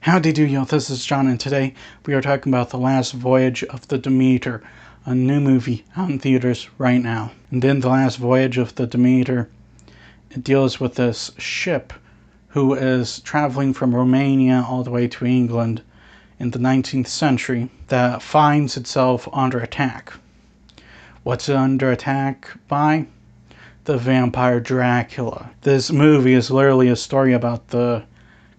Howdy do y'all, this is John, and today we are talking about The Last Voyage of the Demeter, a new movie out in theaters right now. And in The Last Voyage of the Demeter, it deals with this ship who is traveling from Romania all the way to England in the 19th century that finds itself under attack. What's it under attack by? The vampire Dracula. This movie is literally a story about the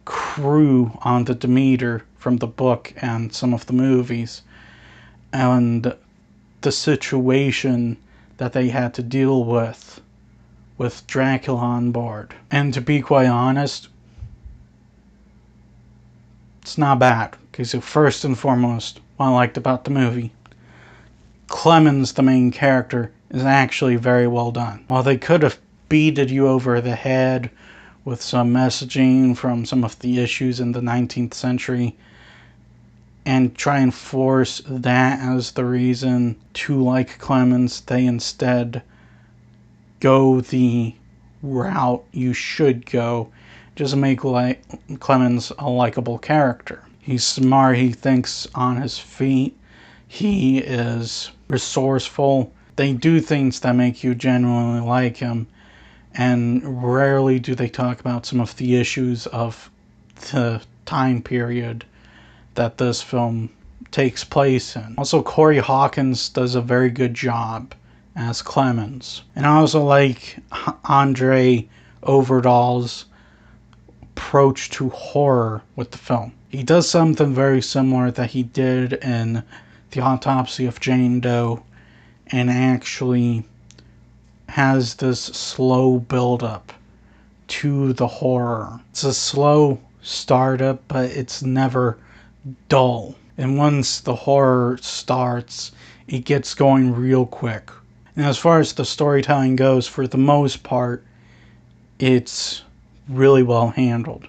crew on the Demeter from the book and some of the movies, and the situation that they had to deal with Dracula on board. And to be quite honest, it's not bad, because first and foremost, what I liked about the movie, Clemens, the main character, is actually very well done. While they could have beated you over the head with some messaging from some of the issues in the 19th century and try and force that as the reason to like Clemens, they instead go the route you should go, just make Clemens a likable character. He's smart, he thinks on his feet, he is resourceful. They do things that make you genuinely like him, and rarely do they talk about some of the issues of the time period that this film takes place in. Also, Corey Hawkins does a very good job as Clemens. And I also like Andre Overdahl's approach to horror with the film. He does something very similar that he did in The Autopsy of Jane Doe, and actually has this slow build-up to the horror. It's a slow startup, but it's never dull. And once the horror starts, it gets going real quick. And as far as the storytelling goes, for the most part, it's really well handled.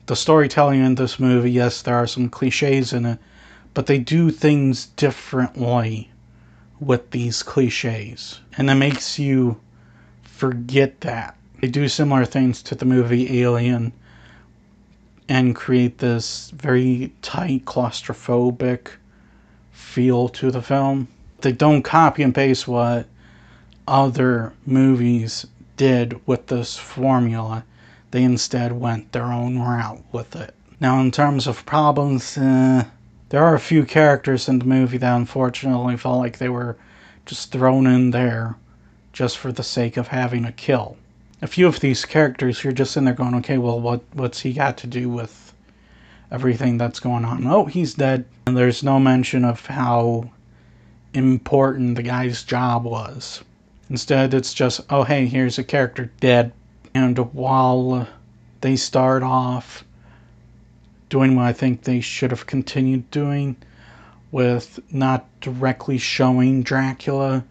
The storytelling in this movie, yes, there are some cliches in it, but they do things differently with these cliches, and it makes you forget that. They do similar things to the movie Alien and create this very tight, claustrophobic feel to the film. They don't copy and paste what other movies did with this formula. They instead went their own route with it. Now, in terms of problems, there are a few characters in the movie that unfortunately felt like they were just thrown in there just for the sake of having a kill. A few of these characters, you're just in there going, okay, well, what's he got to do with everything that's going on? Oh, he's dead. And there's no mention of how important the guy's job was. Instead, it's just, oh, hey, here's a character dead. And while they start off doing what I think they should have continued doing, with not directly showing Dracula,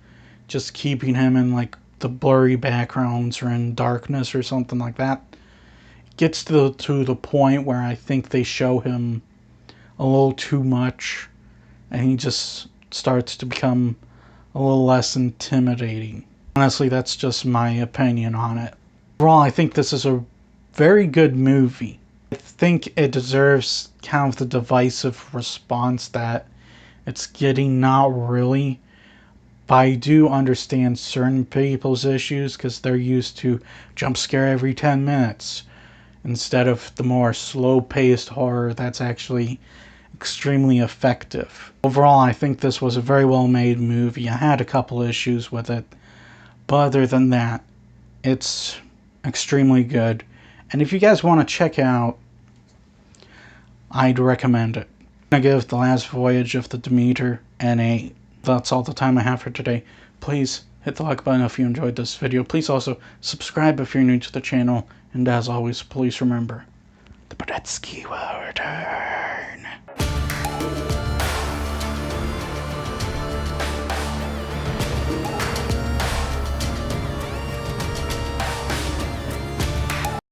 just keeping him in like the blurry backgrounds or in darkness or something like that, it gets to the point where I think they show him a little too much, and he just starts to become a little less intimidating. Honestly, that's just my opinion on it. Overall, I think this is a very good movie. I think it deserves kind of the divisive response that it's getting, not really. But I do understand certain people's issues because they're used to jump scare every 10 minutes instead of the more slow-paced horror that's actually extremely effective. Overall, I think this was a very well-made movie. I had a couple issues with it, but other than that, it's extremely good. And if you guys want to check it out, I'd recommend it. I give The Last Voyage of the Demeter an 8. That's all the time I have for today. Please hit the like button if you enjoyed this video. Please also subscribe if you're new to the channel. And as always, please remember, the Badetsky will return.